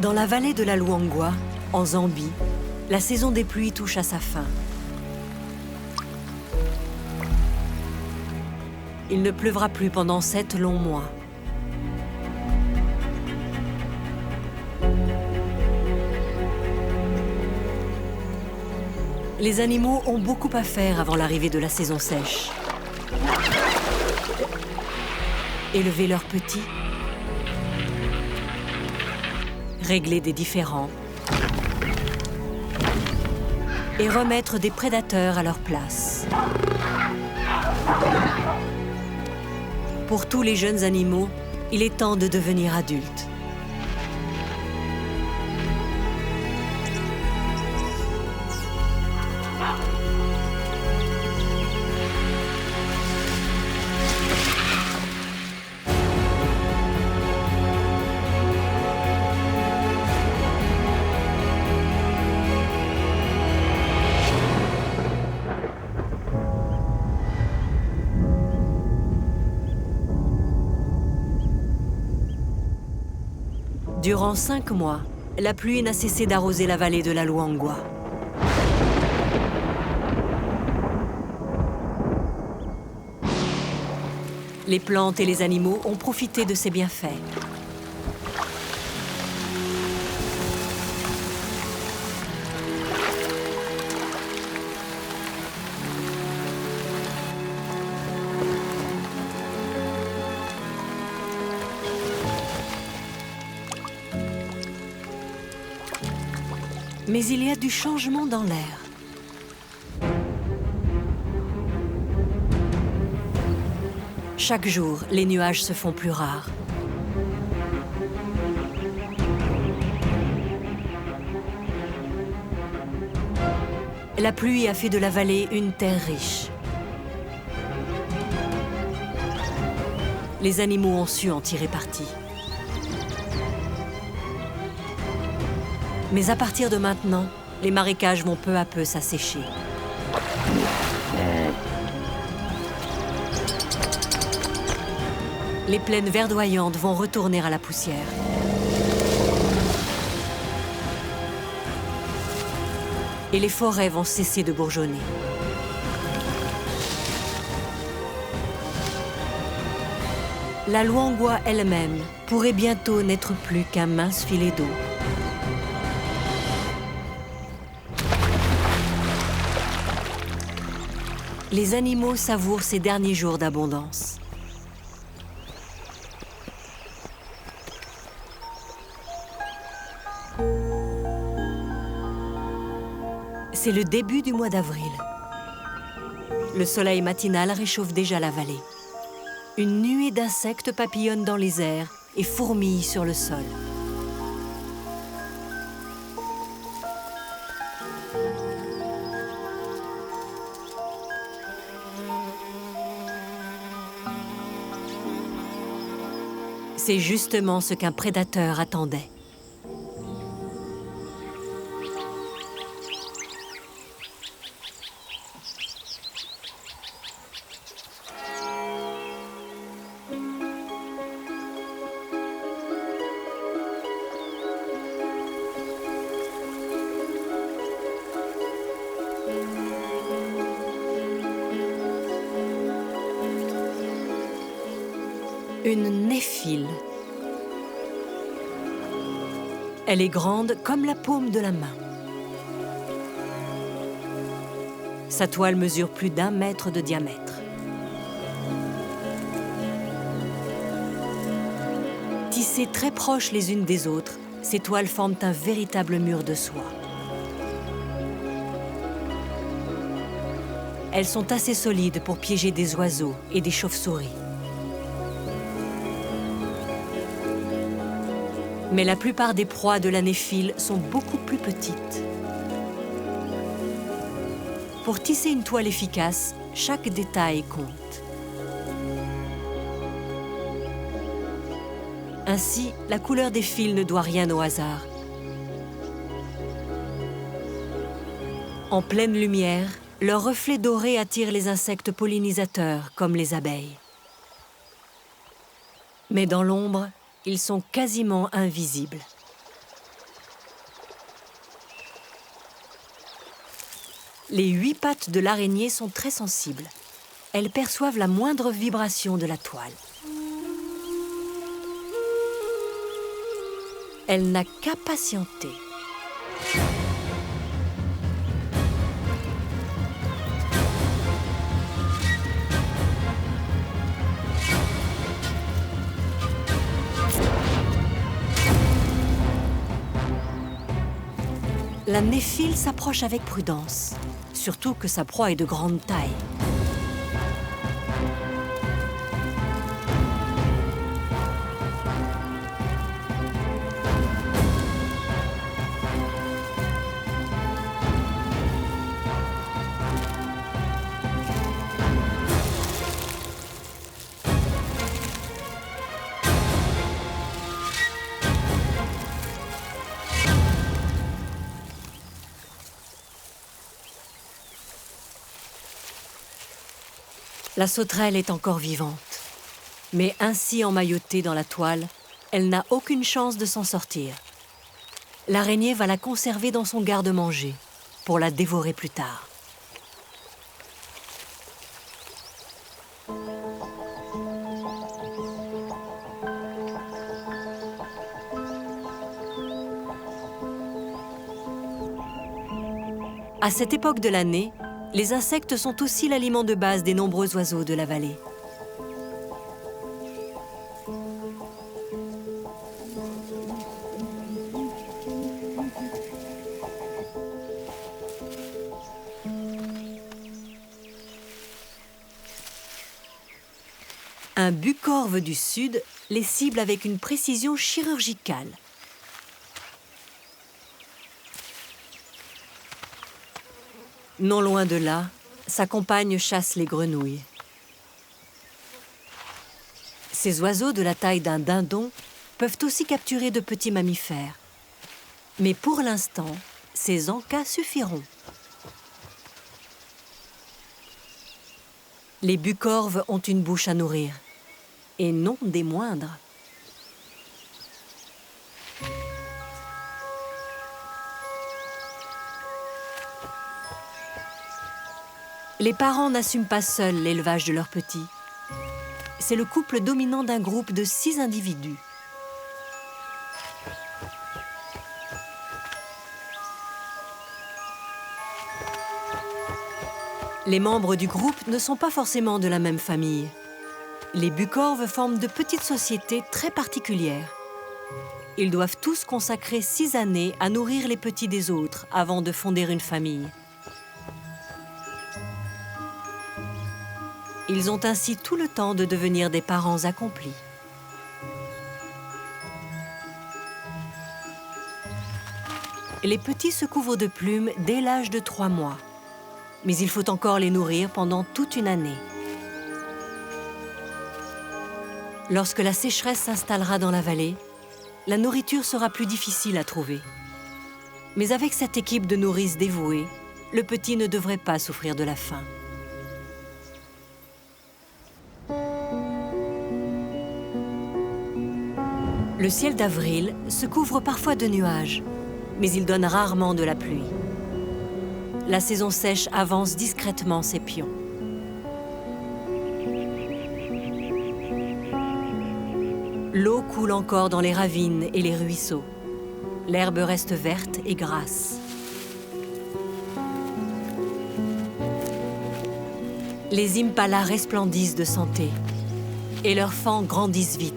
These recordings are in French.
Dans la vallée de la Luangwa, en Zambie, la saison des pluies touche à sa fin. Il ne pleuvra plus pendant 7 longs mois. Les animaux ont beaucoup à faire avant l'arrivée de la saison sèche. Élever leurs petits, régler des différends et remettre des prédateurs à leur place. Pour tous les jeunes animaux, il est temps de devenir adultes. Durant 5 mois, la pluie n'a cessé d'arroser la vallée de la Luangwa. Les plantes et les animaux ont profité de ses bienfaits. Mais il y a du changement dans l'air. Chaque jour, les nuages se font plus rares. La pluie a fait de la vallée une terre riche. Les animaux ont su en tirer parti. Mais à partir de maintenant, les marécages vont peu à peu s'assécher. Les plaines verdoyantes vont retourner à la poussière. Et les forêts vont cesser de bourgeonner. La Luangwa elle-même pourrait bientôt n'être plus qu'un mince filet d'eau. Les animaux savourent ces derniers jours d'abondance. C'est le début du mois d'avril. Le soleil matinal réchauffe déjà la vallée. Une nuée d'insectes papillonne dans les airs et fourmille sur le sol. C'est justement ce qu'un prédateur attendait. Une néphile. Elle est grande comme la paume de la main. Sa toile mesure plus d'1 mètre de diamètre. Tissées très proches les unes des autres, ces toiles forment un véritable mur de soie. Elles sont assez solides pour piéger des oiseaux et des chauves-souris. Mais la plupart des proies de la néphile sont beaucoup plus petites. Pour tisser une toile efficace, chaque détail compte. Ainsi, la couleur des fils ne doit rien au hasard. En pleine lumière, leur reflet doré attire les insectes pollinisateurs, comme les abeilles. Mais dans l'ombre, ils sont quasiment invisibles. Les 8 pattes de l'araignée sont très sensibles. Elles perçoivent la moindre vibration de la toile. Elle n'a qu'à patienter. La néphile s'approche avec prudence, surtout que sa proie est de grande taille. La sauterelle est encore vivante, mais ainsi emmaillotée dans la toile, elle n'a aucune chance de s'en sortir. L'araignée va la conserver dans son garde-manger pour la dévorer plus tard. À cette époque de l'année, les insectes sont aussi l'aliment de base des nombreux oiseaux de la vallée. Un bucorve du sud les cible avec une précision chirurgicale. Non loin de là, sa compagne chasse les grenouilles. Ces oiseaux de la taille d'un dindon peuvent aussi capturer de petits mammifères. Mais pour l'instant, ces encas suffiront. Les bucorves ont une bouche à nourrir, et non des moindres. Les parents n'assument pas seuls l'élevage de leurs petits. C'est le couple dominant d'un groupe de 6 individus. Les membres du groupe ne sont pas forcément de la même famille. Les bucorves forment de petites sociétés très particulières. Ils doivent tous consacrer 6 années à nourrir les petits des autres avant de fonder une famille. Ils ont ainsi tout le temps de devenir des parents accomplis. Les petits se couvrent de plumes dès l'âge de 3 mois. Mais il faut encore les nourrir pendant toute une année. Lorsque la sécheresse s'installera dans la vallée, la nourriture sera plus difficile à trouver. Mais avec cette équipe de nourrices dévouées, le petit ne devrait pas souffrir de la faim. Le ciel d'avril se couvre parfois de nuages, mais il donne rarement de la pluie. La saison sèche avance discrètement ses pions. L'eau coule encore dans les ravines et les ruisseaux. L'herbe reste verte et grasse. Les impalas resplendissent de santé et leurs fans grandissent vite.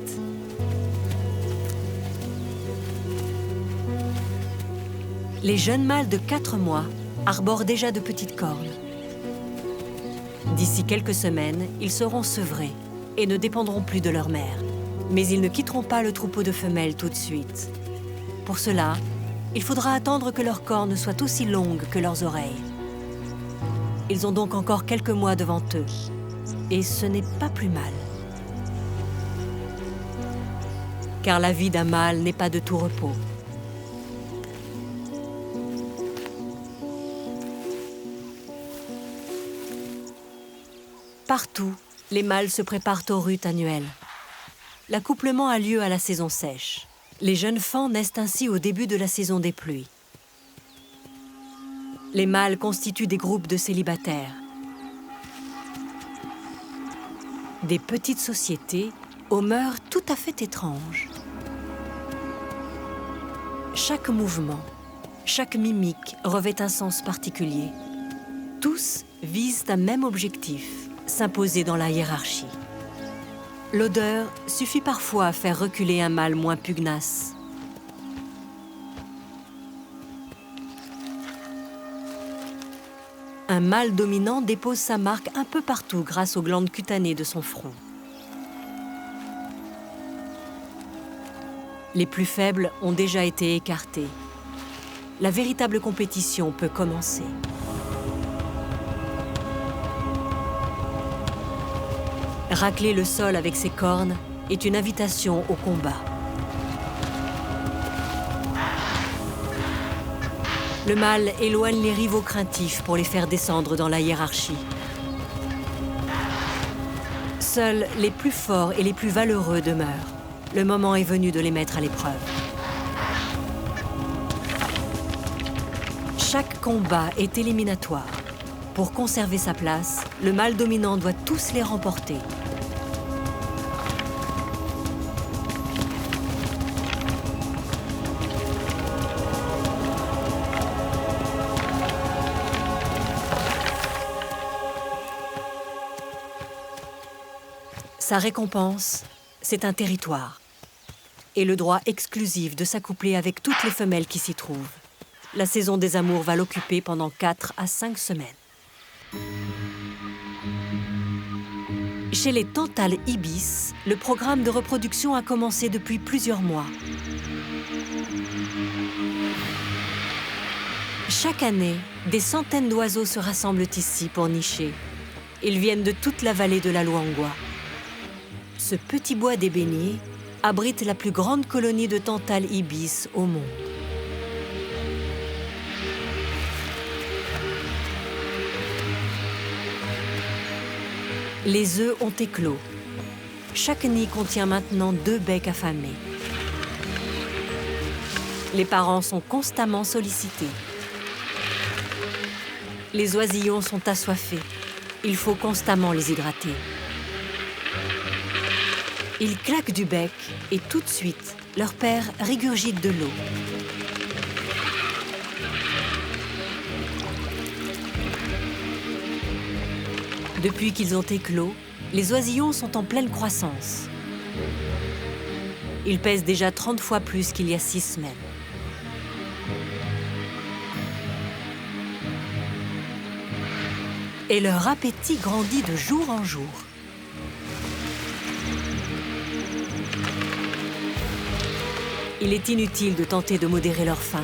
Les jeunes mâles de 4 mois arborent déjà de petites cornes. D'ici quelques semaines, ils seront sevrés et ne dépendront plus de leur mère. Mais ils ne quitteront pas le troupeau de femelles tout de suite. Pour cela, il faudra attendre que leurs cornes soient aussi longues que leurs oreilles. Ils ont donc encore quelques mois devant eux. Et ce n'est pas plus mal. Car la vie d'un mâle n'est pas de tout repos. Partout, les mâles se préparent aux rutes annuelles. L'accouplement a lieu à la saison sèche. Les jeunes faons naissent ainsi au début de la saison des pluies. Les mâles constituent des groupes de célibataires. Des petites sociétés aux mœurs tout à fait étranges. Chaque mouvement, chaque mimique revêt un sens particulier. Tous visent un même objectif, s'imposer dans la hiérarchie. L'odeur suffit parfois à faire reculer un mâle moins pugnace. Un mâle dominant dépose sa marque un peu partout grâce aux glandes cutanées de son front. Les plus faibles ont déjà été écartés. La véritable compétition peut commencer. Racler le sol avec ses cornes est une invitation au combat. Le mâle éloigne les rivaux craintifs pour les faire descendre dans la hiérarchie. Seuls les plus forts et les plus valeureux demeurent. Le moment est venu de les mettre à l'épreuve. Chaque combat est éliminatoire. Pour conserver sa place, le mâle dominant doit tous les remporter. Sa récompense, c'est un territoire et le droit exclusif de s'accoupler avec toutes les femelles qui s'y trouvent. La saison des amours va l'occuper pendant 4 à 5 semaines. Chez les tantales ibis, le programme de reproduction a commencé depuis plusieurs mois. Chaque année, des centaines d'oiseaux se rassemblent ici pour nicher. Ils viennent de toute la vallée de la Luangwa. Ce petit bois d'ébénier abrite la plus grande colonie de tantales ibis au monde. Les œufs ont éclos. Chaque nid contient maintenant 2 becs affamés. Les parents sont constamment sollicités. Les oisillons sont assoiffés. Il faut constamment les hydrater. Ils claquent du bec et tout de suite, leur père régurgite de l'eau. Depuis qu'ils ont éclos, les oisillons sont en pleine croissance. Ils pèsent déjà 30 fois plus qu'il y a 6 semaines. Et leur appétit grandit de jour en jour. Il est inutile de tenter de modérer leur faim.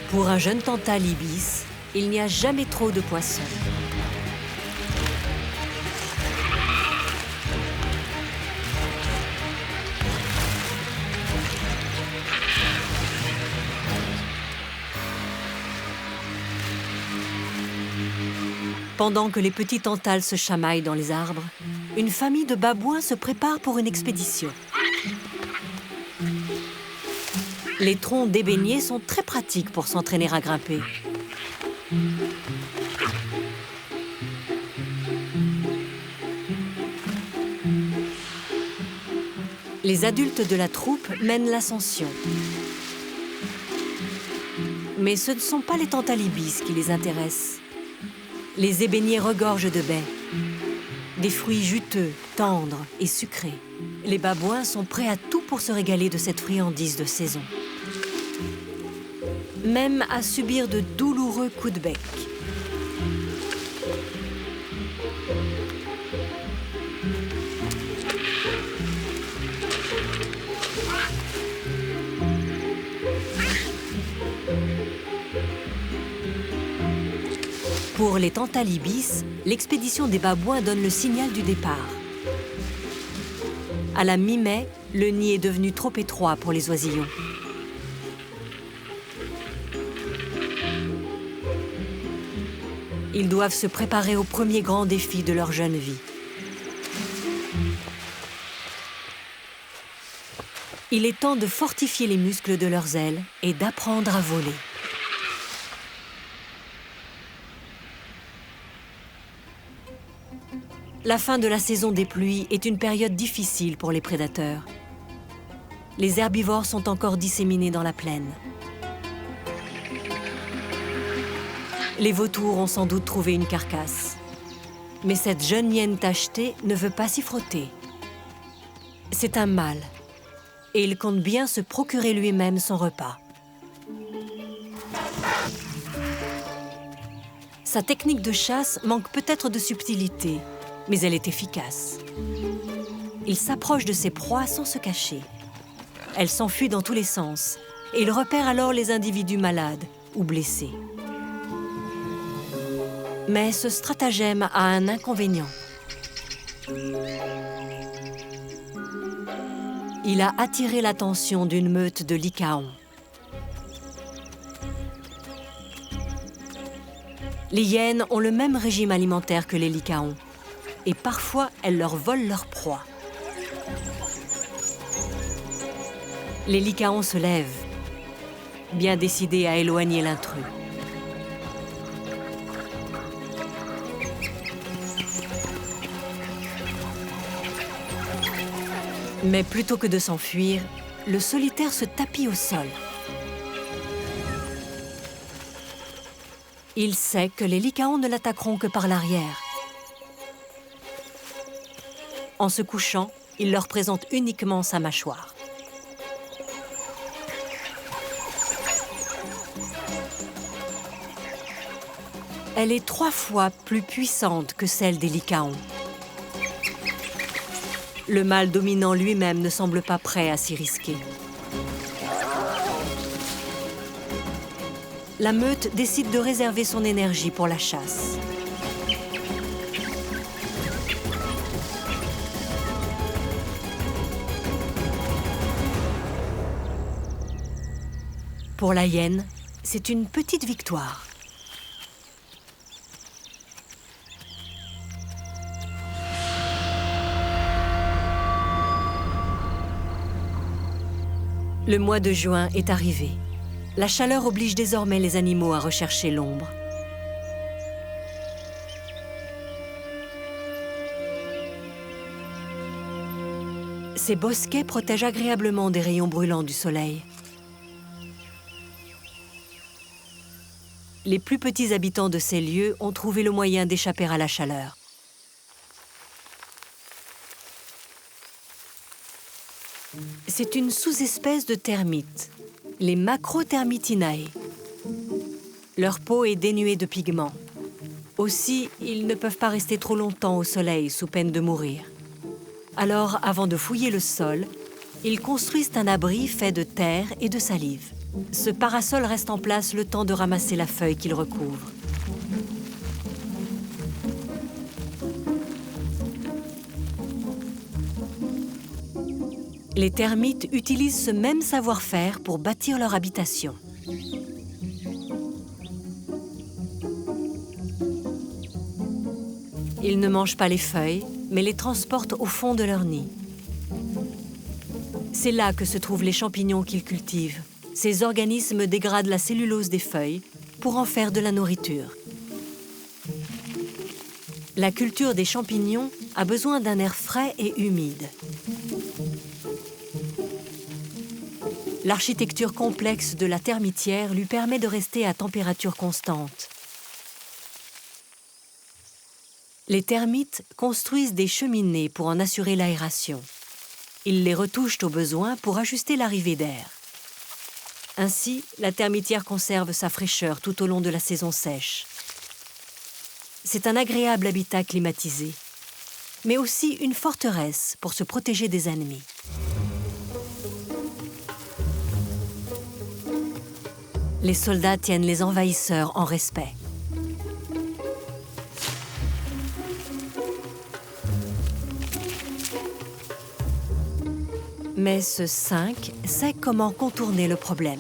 Pour un jeune tantale ibis, il n'y a jamais trop de poissons. Pendant que les petits tantales se chamaillent dans les arbres, une famille de babouins se prépare pour une expédition. Les troncs d'ébénier sont très pratiques pour s'entraîner à grimper. Les adultes de la troupe mènent l'ascension. Mais ce ne sont pas les tantales ibis qui les intéressent. Les ébéniers regorgent de baies, des fruits juteux, tendres et sucrés. Les babouins sont prêts à tout pour se régaler de cette friandise de saison. Même à subir de douloureux coups de bec. Pour les tantales ibis, l'expédition des babouins donne le signal du départ. À la mi-mai, le nid est devenu trop étroit pour les oisillons. Ils doivent se préparer au premier grand défi de leur jeune vie. Il est temps de fortifier les muscles de leurs ailes et d'apprendre à voler. La fin de la saison des pluies est une période difficile pour les prédateurs. Les herbivores sont encore disséminés dans la plaine. Les vautours ont sans doute trouvé une carcasse. Mais cette jeune hyène tachetée ne veut pas s'y frotter. C'est un mâle, et il compte bien se procurer lui-même son repas. Sa technique de chasse manque peut-être de subtilité, mais elle est efficace. Il s'approche de ses proies sans se cacher. Elle s'enfuit dans tous les sens, et il repère alors les individus malades ou blessés. Mais ce stratagème a un inconvénient. Il a attiré l'attention d'une meute de lycaons. Les hyènes ont le même régime alimentaire que les lycaons, et parfois elles leur volent leur proie. Les lycaons se lèvent, bien décidés à éloigner l'intrus. Mais plutôt que de s'enfuir, le solitaire se tapit au sol. Il sait que les lycaons ne l'attaqueront que par l'arrière. En se couchant, il leur présente uniquement sa mâchoire. Elle est 3 fois plus puissante que celle des lycaons. Le mâle dominant lui-même ne semble pas prêt à s'y risquer. La meute décide de réserver son énergie pour la chasse. Pour la hyène, c'est une petite victoire. Le mois de juin est arrivé. La chaleur oblige désormais les animaux à rechercher l'ombre. Ces bosquets protègent agréablement des rayons brûlants du soleil. Les plus petits habitants de ces lieux ont trouvé le moyen d'échapper à la chaleur. C'est une sous-espèce de termites, les Macrothermitinae. Leur peau est dénuée de pigments. Aussi, ils ne peuvent pas rester trop longtemps au soleil sous peine de mourir. Alors, avant de fouiller le sol, ils construisent un abri fait de terre et de salive. Ce parasol reste en place le temps de ramasser la feuille qu'il recouvre. Les termites utilisent ce même savoir-faire pour bâtir leur habitation. Ils ne mangent pas les feuilles, mais les transportent au fond de leur nid. C'est là que se trouvent les champignons qu'ils cultivent. Ces organismes dégradent la cellulose des feuilles pour en faire de la nourriture. La culture des champignons a besoin d'un air frais et humide. L'architecture complexe de la termitière lui permet de rester à température constante. Les termites construisent des cheminées pour en assurer l'aération. Ils les retouchent au besoin pour ajuster l'arrivée d'air. Ainsi, la termitière conserve sa fraîcheur tout au long de la saison sèche. C'est un agréable habitat climatisé, mais aussi une forteresse pour se protéger des ennemis. Les soldats tiennent les envahisseurs en respect. Mais ce 5 sait comment contourner le problème.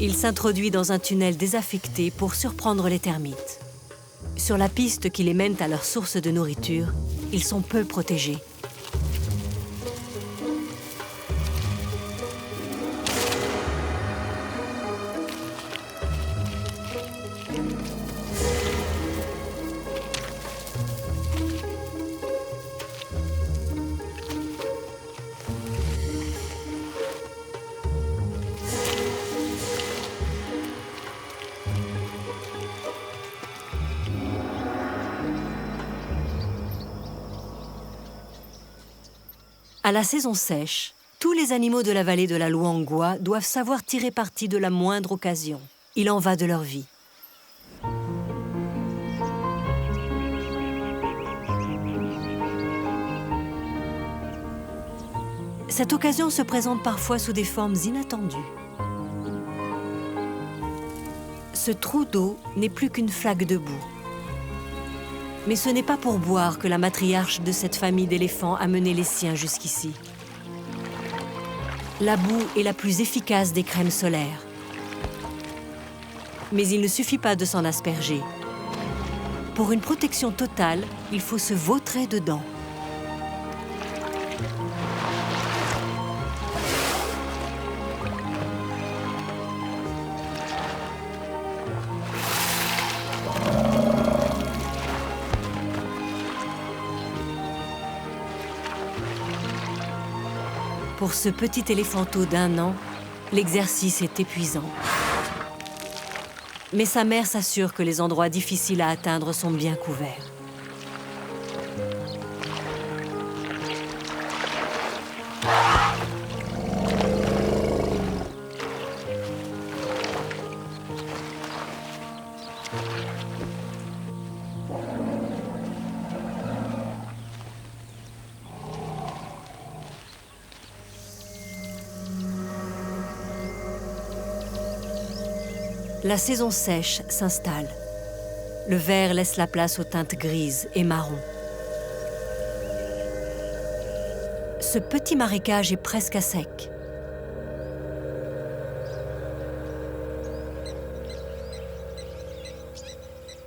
Il s'introduit dans un tunnel désaffecté pour surprendre les termites. Sur la piste qui les mène à leur source de nourriture, ils sont peu protégés. À la saison sèche, tous les animaux de la vallée de la Luangwa doivent savoir tirer parti de la moindre occasion. Il en va de leur vie. Cette occasion se présente parfois sous des formes inattendues. Ce trou d'eau n'est plus qu'une flaque de boue. Mais ce n'est pas pour boire que la matriarche de cette famille d'éléphants a mené les siens jusqu'ici. La boue est la plus efficace des crèmes solaires. Mais il ne suffit pas de s'en asperger. Pour une protection totale, il faut se vautrer dedans. Pour ce petit éléphanteau d'1 an, l'exercice est épuisant. Mais sa mère s'assure que les endroits difficiles à atteindre sont bien couverts. La saison sèche s'installe. Le vert laisse la place aux teintes grises et marron. Ce petit marécage est presque à sec.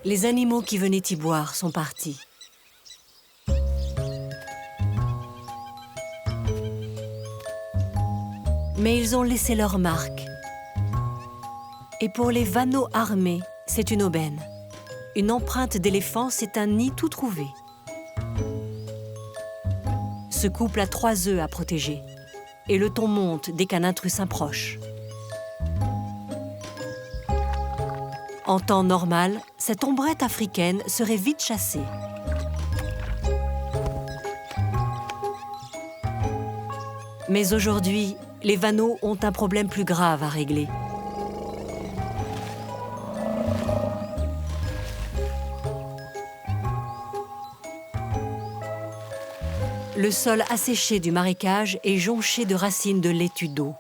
Les animaux qui venaient y boire sont partis. Mais ils ont laissé leur marque. Et pour les vanneaux armés, c'est une aubaine. Une empreinte d'éléphant, c'est un nid tout trouvé. Ce couple a 3 œufs à protéger. Et le ton monte dès qu'un intrus s'approche. En temps normal, cette ombrette africaine serait vite chassée. Mais aujourd'hui, les vanneaux ont un problème plus grave à régler. Le sol asséché du marécage est jonché de racines de laitue d'eau.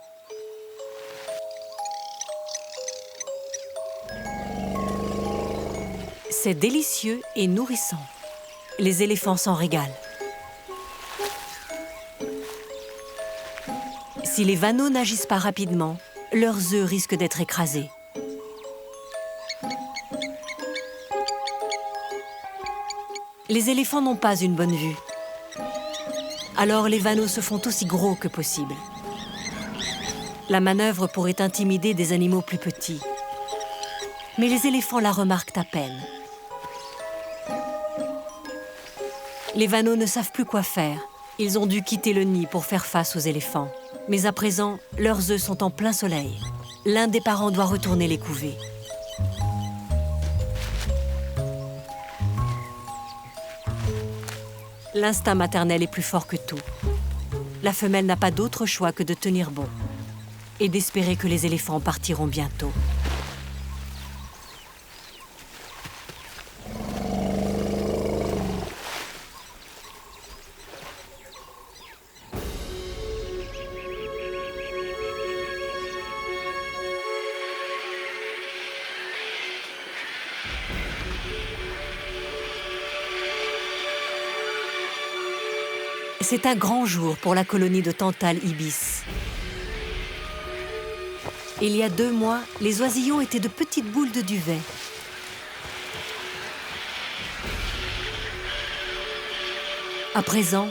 C'est délicieux et nourrissant. Les éléphants s'en régalent. Si les vanneaux n'agissent pas rapidement, leurs œufs risquent d'être écrasés. Les éléphants n'ont pas une bonne vue. Alors les vanneaux se font aussi gros que possible. La manœuvre pourrait intimider des animaux plus petits. Mais les éléphants la remarquent à peine. Les vanneaux ne savent plus quoi faire. Ils ont dû quitter le nid pour faire face aux éléphants. Mais à présent, leurs œufs sont en plein soleil. L'un des parents doit retourner les couver. L'instinct maternel est plus fort que tout. La femelle n'a pas d'autre choix que de tenir bon et d'espérer que les éléphants partiront bientôt. C'est un grand jour pour la colonie de Tantale Ibis. Il y a 2 mois, les oisillons étaient de petites boules de duvet. À présent,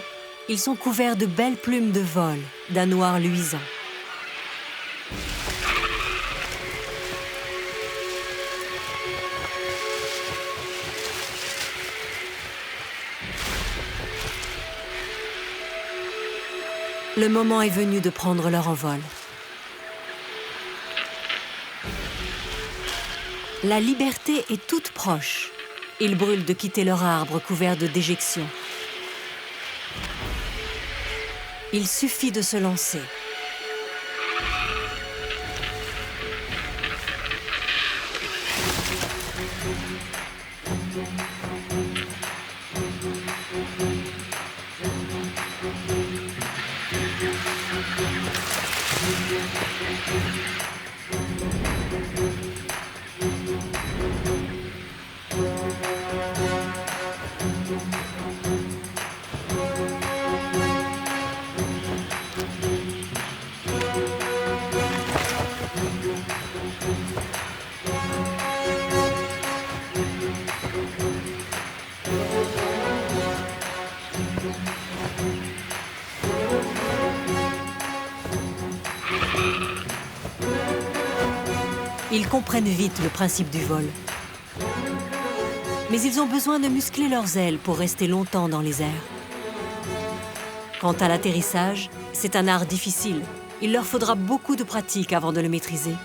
ils sont couverts de belles plumes de vol, d'un noir luisant. Le moment est venu de prendre leur envol. La liberté est toute proche. Ils brûlent de quitter leur arbre couvert de déjections. Il suffit de se lancer. Ils comprennent vite le principe du vol. Mais ils ont besoin de muscler leurs ailes pour rester longtemps dans les airs. Quant à l'atterrissage, c'est un art difficile. Il leur faudra beaucoup de pratique avant de le maîtriser.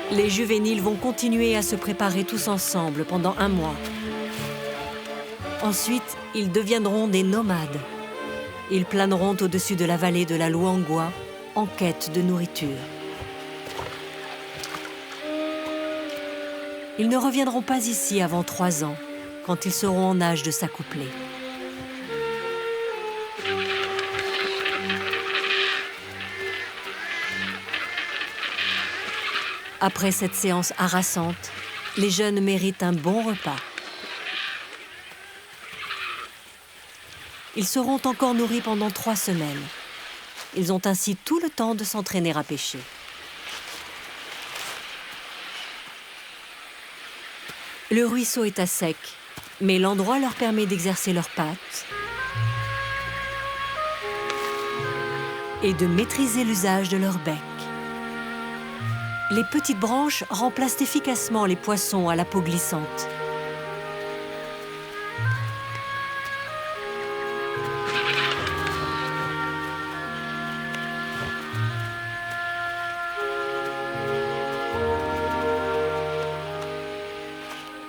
Les juvéniles vont continuer à se préparer tous ensemble pendant 1 mois. Ensuite, ils deviendront des nomades. Ils planeront au-dessus de la vallée de la Luangwa en quête de nourriture. Ils ne reviendront pas ici avant 3 ans, quand ils seront en âge de s'accoupler. Après cette séance harassante, les jeunes méritent un bon repas. Ils seront encore nourris pendant 3 semaines. Ils ont ainsi tout le temps de s'entraîner à pêcher. Le ruisseau est à sec, mais l'endroit leur permet d'exercer leurs pattes et de maîtriser l'usage de leur bec. Les petites branches remplacent efficacement les poissons à la peau glissante.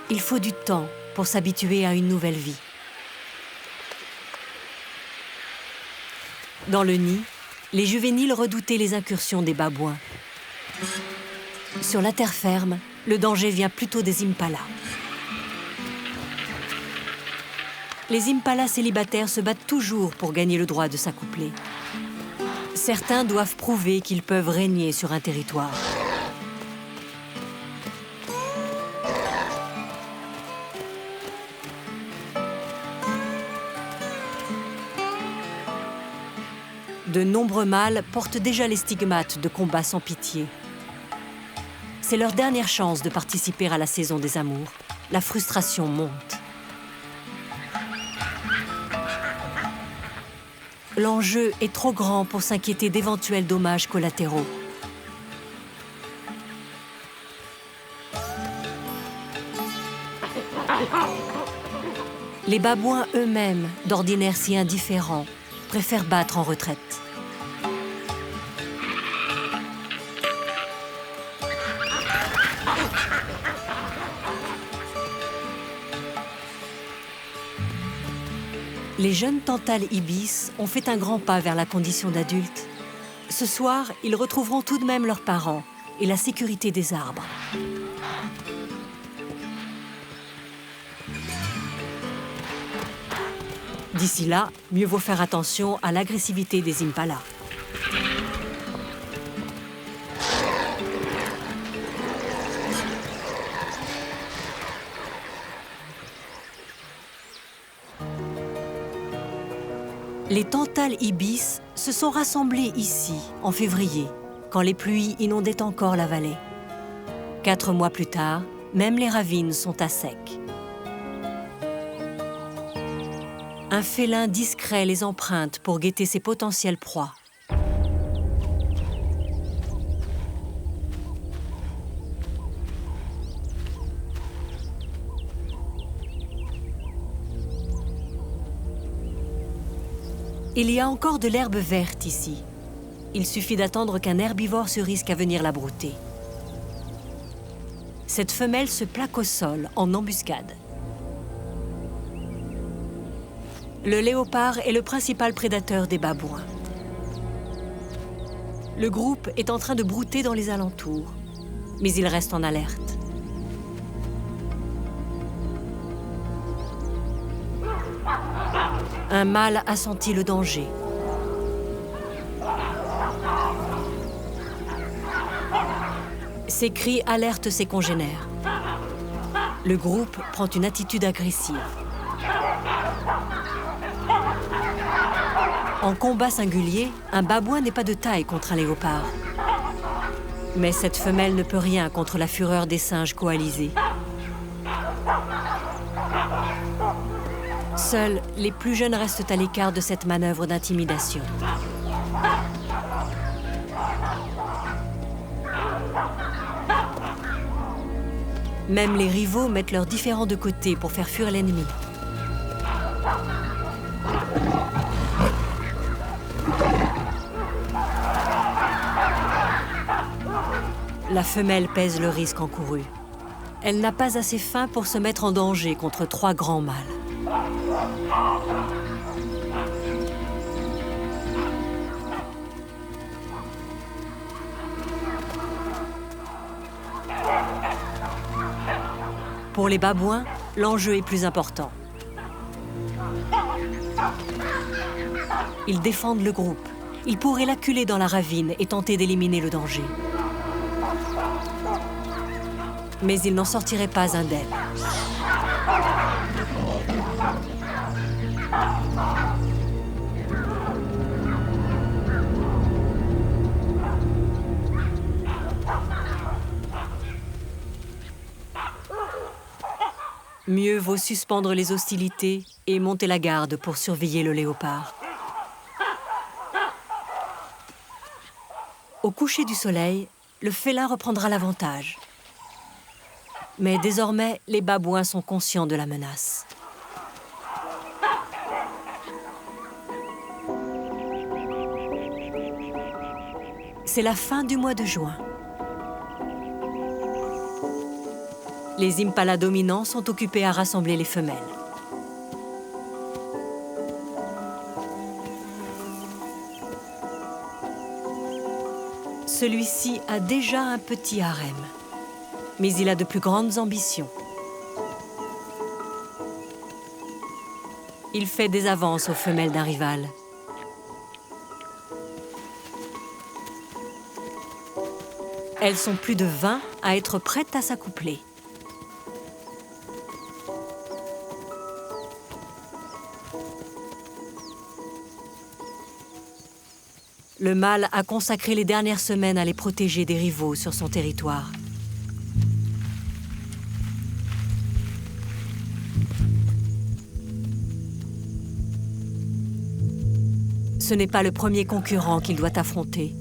Il faut du temps pour s'habituer à une nouvelle vie. Dans le nid, les juvéniles redoutaient les incursions des babouins. Sur la terre ferme, le danger vient plutôt des impalas. Les impalas célibataires se battent toujours pour gagner le droit de s'accoupler. Certains doivent prouver qu'ils peuvent régner sur un territoire. De nombreux mâles portent déjà les stigmates de combats sans pitié. C'est leur dernière chance de participer à la saison des amours. La frustration monte. L'enjeu est trop grand pour s'inquiéter d'éventuels dommages collatéraux. Les babouins eux-mêmes, d'ordinaire si indifférents, préfèrent battre en retraite. Les jeunes tantales ibis ont fait un grand pas vers la condition d'adultes. Ce soir, ils retrouveront tout de même leurs parents et la sécurité des arbres. D'ici là, mieux vaut faire attention à l'agressivité des impalas. Les tantales ibis se sont rassemblés ici, en février, quand les pluies inondaient encore la vallée. 4 mois plus tard, même les ravines sont à sec. Un félin discret les emprunte pour guetter ses potentielles proies. Il y a encore de l'herbe verte ici. Il suffit d'attendre qu'un herbivore se risque à venir la brouter. Cette femelle se plaque au sol en embuscade. Le léopard est le principal prédateur des babouins. Le groupe est en train de brouter dans les alentours, mais il reste en alerte. Un mâle a senti le danger. Ses cris alertent ses congénères. Le groupe prend une attitude agressive. En combat singulier, un babouin n'est pas de taille contre un léopard. Mais cette femelle ne peut rien contre la fureur des singes coalisés. Seuls les plus jeunes restent à l'écart de cette manœuvre d'intimidation. Même les rivaux mettent leurs différends de côté pour faire fuir l'ennemi. La femelle pèse le risque encouru. Elle n'a pas assez faim pour se mettre en danger contre 3 grands mâles. Pour les babouins, l'enjeu est plus important. Ils défendent le groupe. Ils pourraient l'acculer dans la ravine et tenter d'éliminer le danger. Mais ils n'en sortiraient pas indemnes. Mieux vaut suspendre les hostilités et monter la garde pour surveiller le léopard. Au coucher du soleil, le félin reprendra l'avantage. Mais désormais, les babouins sont conscients de la menace. C'est la fin du mois de juin. Les impalas dominants sont occupés à rassembler les femelles. Celui-ci a déjà un petit harem, mais il a de plus grandes ambitions. Il fait des avances aux femelles d'un rival. Elles sont plus de 20 à être prêtes à s'accoupler. Le mâle a consacré les dernières semaines à les protéger des rivaux sur son territoire. Ce n'est pas le premier concurrent qu'il doit affronter.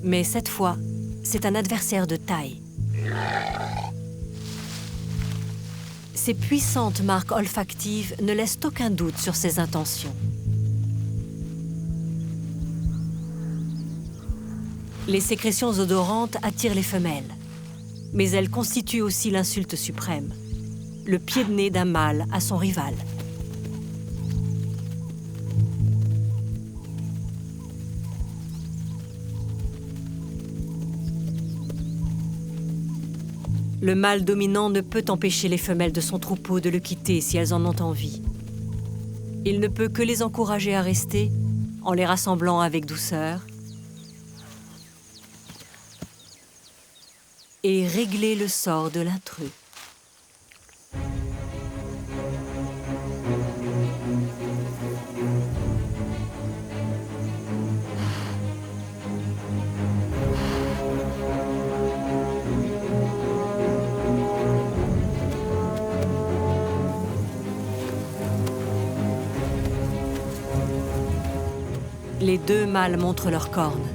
Mais cette fois, c'est un adversaire de taille. Ses puissantes marques olfactives ne laissent aucun doute sur ses intentions. Les sécrétions odorantes attirent les femelles, mais elles constituent aussi l'insulte suprême, le pied de nez d'un mâle à son rival. Le mâle dominant ne peut empêcher les femelles de son troupeau de le quitter si elles en ont envie. Il ne peut que les encourager à rester en les rassemblant avec douceur et régler le sort de l'intrus. Les deux mâles montrent leurs cornes.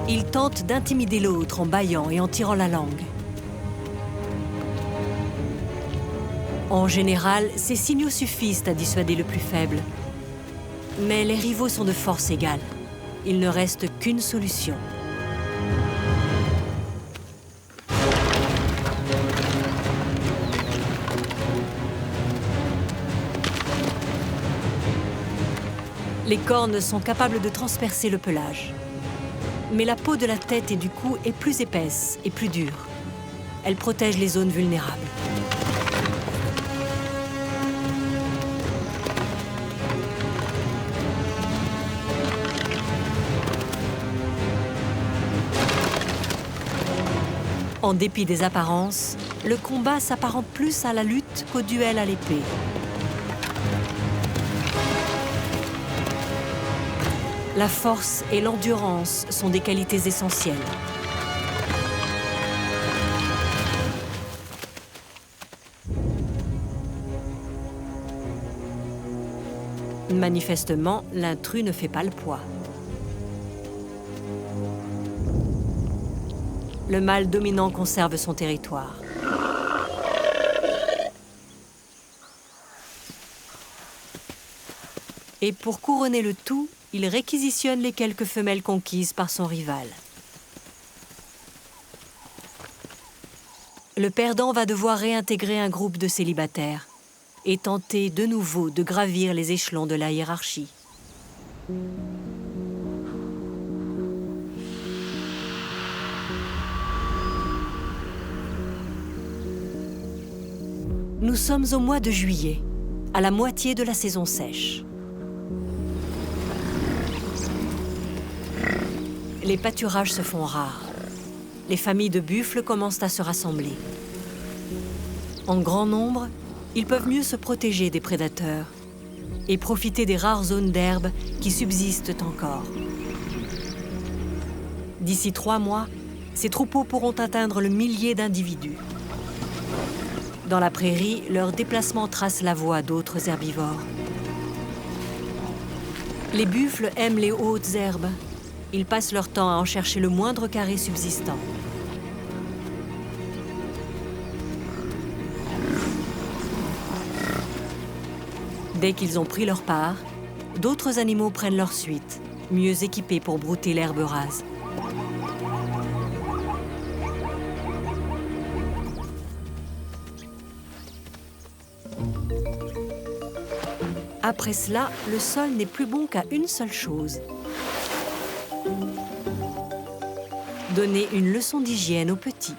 Ils tentent d'intimider l'autre en bâillant et en tirant la langue. En général, ces signaux suffisent à dissuader le plus faible. Mais les rivaux sont de force égale. Il ne reste qu'une solution. Les cornes sont capables de transpercer le pelage. Mais la peau de la tête et du cou est plus épaisse et plus dure. Elle protège les zones vulnérables. En dépit des apparences, le combat s'apparente plus à la lutte qu'au duel à l'épée. La force et l'endurance sont des qualités essentielles. Manifestement, l'intrus ne fait pas le poids. Le mâle dominant conserve son territoire. Et pour couronner le tout, il réquisitionne les quelques femelles conquises par son rival. Le perdant va devoir réintégrer un groupe de célibataires et tenter de nouveau de gravir les échelons de la hiérarchie. Nous sommes au mois de juillet, à la moitié de la saison sèche. Les pâturages se font rares. Les familles de buffles commencent à se rassembler. En grand nombre, ils peuvent mieux se protéger des prédateurs et profiter des rares zones d'herbe qui subsistent encore. D'ici 3 mois, ces troupeaux pourront atteindre le millier d'individus. Dans la prairie, leur déplacement trace la voie d'autres herbivores. Les buffles aiment les hautes herbes. Ils passent leur temps à en chercher le moindre carré subsistant. Dès qu'ils ont pris leur part, d'autres animaux prennent leur suite, mieux équipés pour brouter l'herbe rase. Après cela, le sol n'est plus bon qu'à une seule chose: donner une leçon d'hygiène aux petits.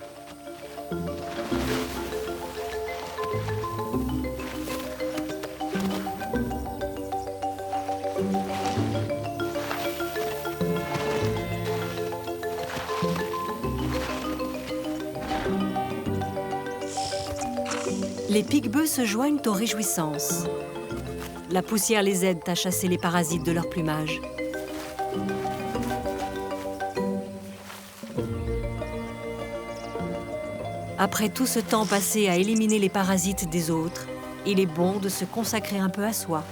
Les pique-bœufs se joignent aux réjouissances. La poussière les aide à chasser les parasites de leur plumage. Après tout ce temps passé à éliminer les parasites des autres, il est bon de se consacrer un peu à soi.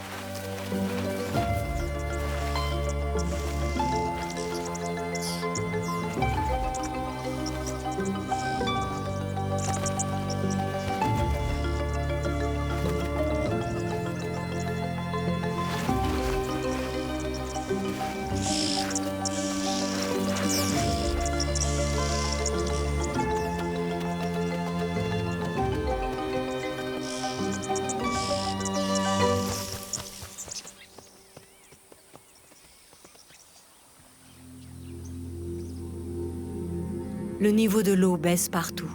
Le niveau de l'eau baisse partout.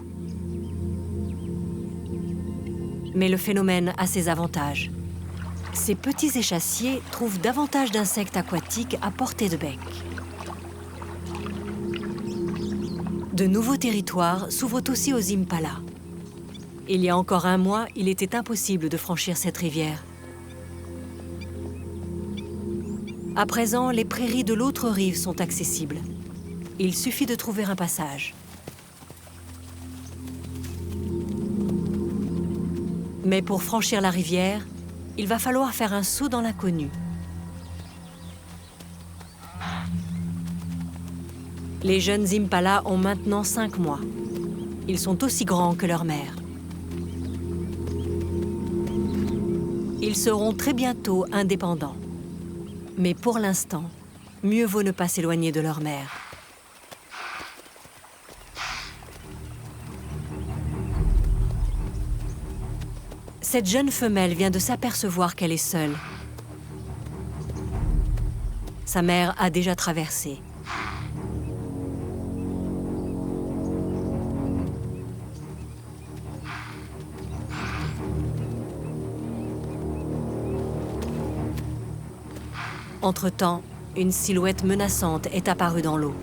Mais le phénomène a ses avantages. Ces petits échassiers trouvent davantage d'insectes aquatiques à portée de bec. De nouveaux territoires s'ouvrent aussi aux impalas. Il y a encore un mois, il était impossible de franchir cette rivière. À présent, les prairies de l'autre rive sont accessibles. Il suffit de trouver un passage. Mais pour franchir la rivière, il va falloir faire un saut dans l'inconnu. Les jeunes impalas ont maintenant 5 mois. Ils sont aussi grands que leur mère. Ils seront très bientôt indépendants. Mais pour l'instant, mieux vaut ne pas s'éloigner de leur mère. Cette jeune femelle vient de s'apercevoir qu'elle est seule. Sa mère a déjà traversé. Entre-temps, une silhouette menaçante est apparue dans l'eau.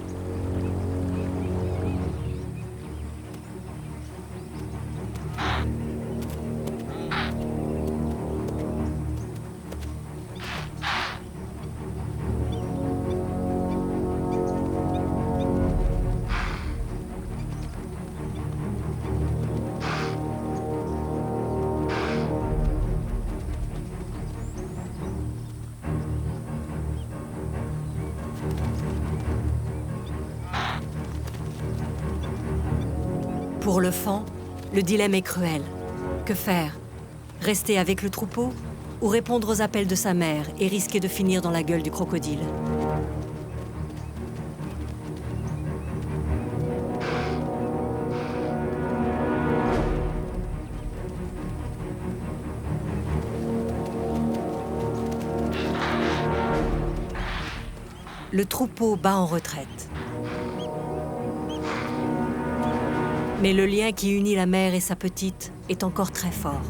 Pour le faon, le dilemme est cruel. Que faire? Rester avec le troupeau ou répondre aux appels de sa mère et risquer de finir dans la gueule du crocodile? Le troupeau bat en retraite. Mais le lien qui unit la mère et sa petite est encore très fort.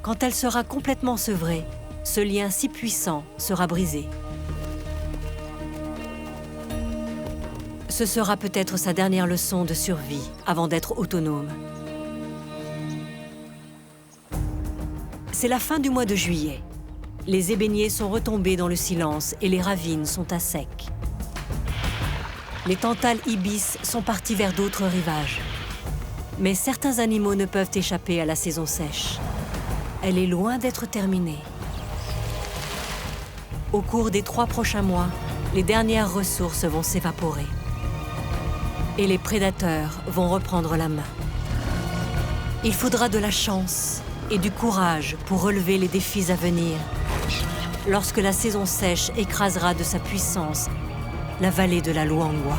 Quand elle sera complètement sevrée, ce lien si puissant sera brisé. Ce sera peut-être sa dernière leçon de survie avant d'être autonome. C'est la fin du mois de juillet. Les ébéniers sont retombés dans le silence et les ravines sont à sec. Les tantales ibis sont partis vers d'autres rivages. Mais certains animaux ne peuvent échapper à la saison sèche. Elle est loin d'être terminée. Au cours des 3 prochains mois, les dernières ressources vont s'évaporer. Et les prédateurs vont reprendre la main. Il faudra de la chance et du courage pour relever les défis à venir, lorsque la saison sèche écrasera de sa puissance la vallée de la Luangwa.